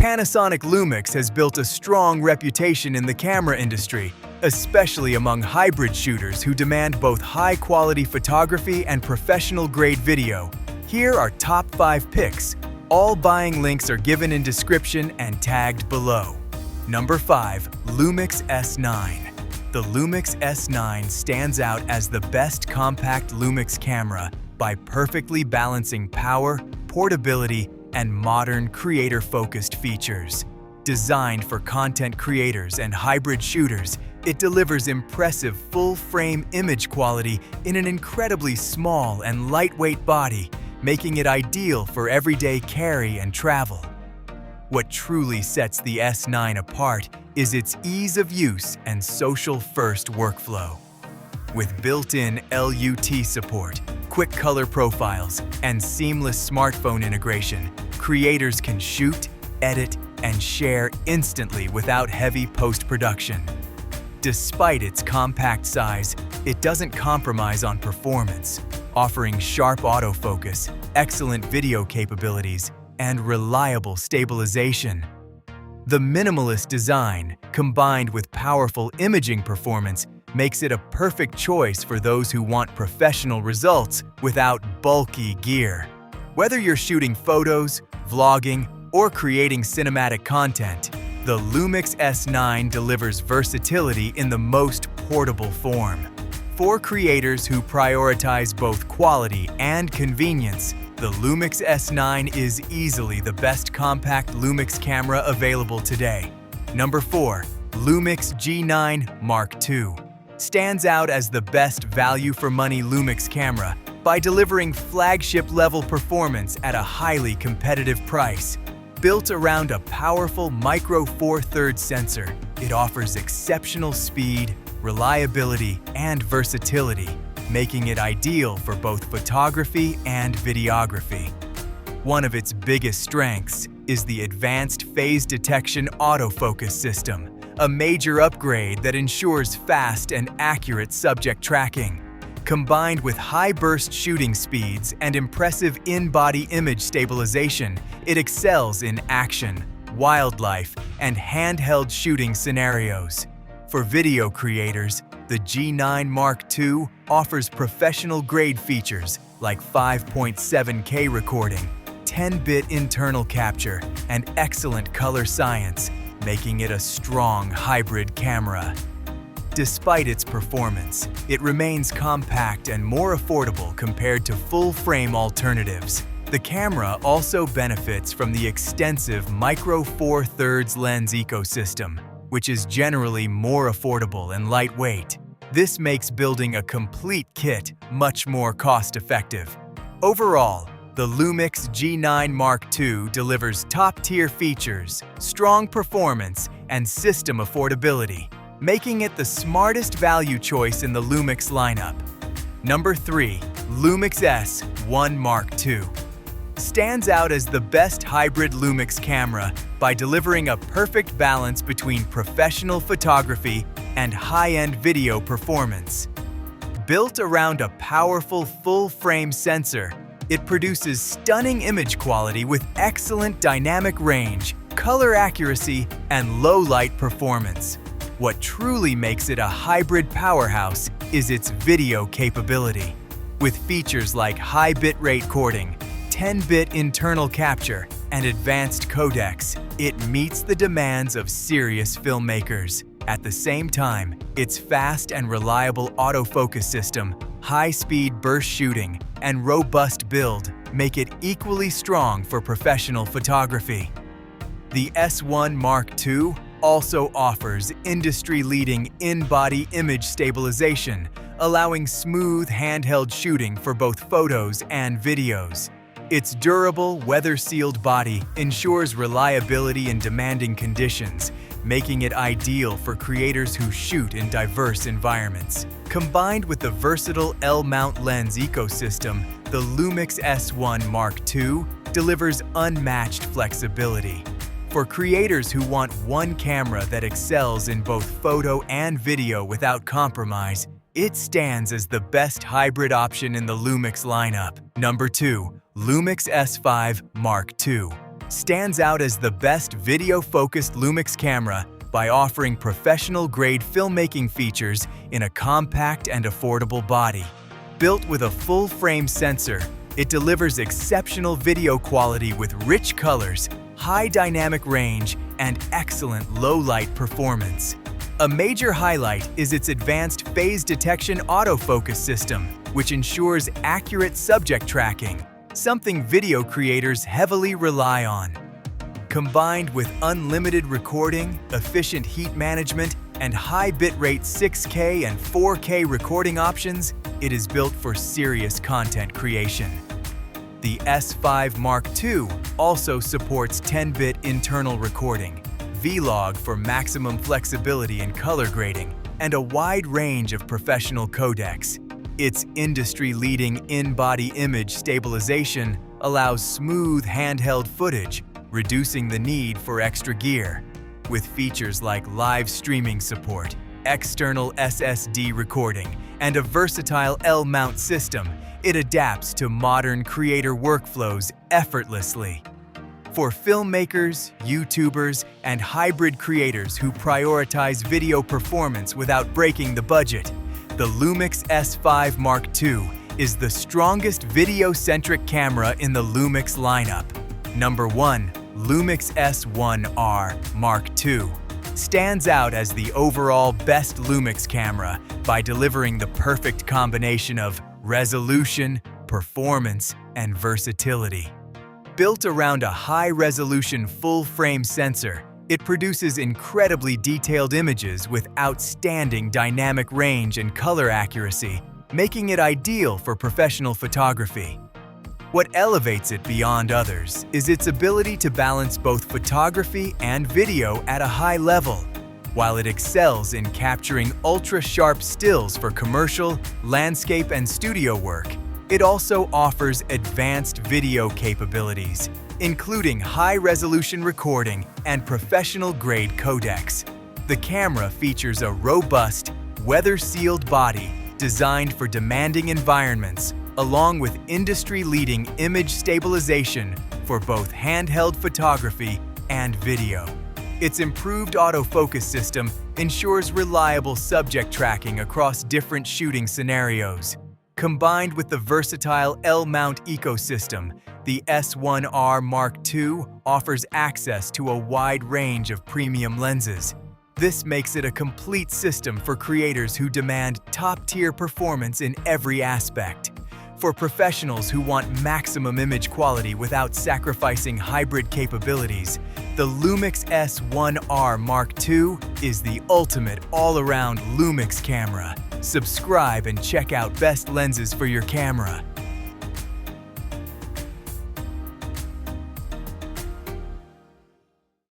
Panasonic Lumix has built a strong reputation in the camera industry, especially among hybrid shooters who demand both high-quality photography and professional-grade video. Here are top 5 picks. All buying links are given in description and tagged below. Number 5. Lumix S9. The Lumix S9 stands out as the best compact Lumix camera by perfectly balancing power, portability, and modern creator-focused features. Designed for content creators and hybrid shooters, it delivers impressive full-frame image quality in an incredibly small and lightweight body, making it ideal for everyday carry and travel. What truly sets the S9 apart is its ease of use and social-first workflow. With built-in LUT support, quick color profiles, and seamless smartphone integration, creators can shoot, edit, and share instantly without heavy post-production. Despite its compact size, it doesn't compromise on performance, offering sharp autofocus, excellent video capabilities, and reliable stabilization. The minimalist design, combined with powerful imaging performance, makes it a perfect choice for those who want professional results without bulky gear. Whether you're shooting photos, vlogging, or creating cinematic content, the Lumix S9 delivers versatility in the most portable form. For creators who prioritize both quality and convenience, the Lumix S9 is easily the best compact Lumix camera available today. Number 4. Lumix G9 Mark II stands out as the best value-for-money Lumix camera by delivering flagship-level performance at a highly competitive price. Built around a powerful Micro Four Thirds sensor, it offers exceptional speed, reliability, and versatility, making it ideal for both photography and videography. One of its biggest strengths is the advanced phase detection autofocus system, a major upgrade that ensures fast and accurate subject tracking. Combined with high-burst shooting speeds and impressive in-body image stabilization, it excels in action, wildlife, and handheld shooting scenarios. For video creators, the G9 Mark II offers professional-grade features like 5.7K recording, 10-bit internal capture, and excellent color science, making it a strong hybrid camera. Despite its performance, it remains compact and more affordable compared to full-frame alternatives. The camera also benefits from the extensive Micro Four Thirds lens ecosystem, which is generally more affordable and lightweight. This makes building a complete kit much more cost-effective. Overall, the Lumix G9 Mark II delivers top-tier features, strong performance, and system affordability, making it the smartest value choice in the Lumix lineup. Number 3. Lumix S1 Mark II stands out as the best hybrid Lumix camera by delivering a perfect balance between professional photography and high-end video performance. Built around a powerful full-frame sensor, it produces stunning image quality with excellent dynamic range, color accuracy, and low-light performance. What truly makes it a hybrid powerhouse is its video capability. With features like high bitrate recording, 10-bit internal capture, and advanced codecs, it meets the demands of serious filmmakers. At the same time, its fast and reliable autofocus system, high-speed burst shooting, and robust build make it equally strong for professional photography. The S1 Mark II also offers industry-leading in-body image stabilization, allowing smooth handheld shooting for both photos and videos. Its durable, weather-sealed body ensures reliability in demanding conditions, making it ideal for creators who shoot in diverse environments. Combined with the versatile L-mount lens ecosystem, the Lumix S1 Mark II delivers unmatched flexibility. For creators who want one camera that excels in both photo and video without compromise, it stands as the best hybrid option in the Lumix lineup. Number 2. Lumix S5 Mark II stands out as the best video-focused Lumix camera by offering professional-grade filmmaking features in a compact and affordable body. Built with a full-frame sensor, it delivers exceptional video quality with rich colors, high dynamic range, and excellent low-light performance. A major highlight is its advanced phase detection autofocus system, which ensures accurate subject tracking, something video creators heavily rely on. Combined with unlimited recording, efficient heat management, and high bitrate 6K and 4K recording options, it is built for serious content creation. The S5 Mark II also supports 10-bit internal recording, V-Log for maximum flexibility and color grading, and a wide range of professional codecs. Its industry-leading in-body image stabilization allows smooth handheld footage, reducing the need for extra gear. With features like live streaming support, external SSD recording, and a versatile L-mount system, it adapts to modern creator workflows effortlessly. For filmmakers, YouTubers, and hybrid creators who prioritize video performance without breaking the budget, the Lumix S5 Mark II is the strongest video-centric camera in the Lumix lineup. Number 1. Lumix S1R Mark II stands out as the overall best Lumix camera by delivering the perfect combination of resolution, performance, and versatility. Built around a high-resolution full-frame sensor, it produces incredibly detailed images with outstanding dynamic range and color accuracy, making it ideal for professional photography. What elevates it beyond others is its ability to balance both photography and video at a high level. While it excels in capturing ultra-sharp stills for commercial, landscape, and studio work, it also offers advanced video capabilities, including high-resolution recording and professional-grade codecs. The camera features a robust, weather-sealed body designed for demanding environments, along with industry-leading image stabilization for both handheld photography and video. Its improved autofocus system ensures reliable subject tracking across different shooting scenarios. Combined with the versatile L-mount ecosystem, the S1R Mark II offers access to a wide range of premium lenses. This makes it a complete system for creators who demand top-tier performance in every aspect. For professionals who want maximum image quality without sacrificing hybrid capabilities, the Lumix S1R Mark II is the ultimate all-around Lumix camera. Subscribe and check out best lenses for your camera.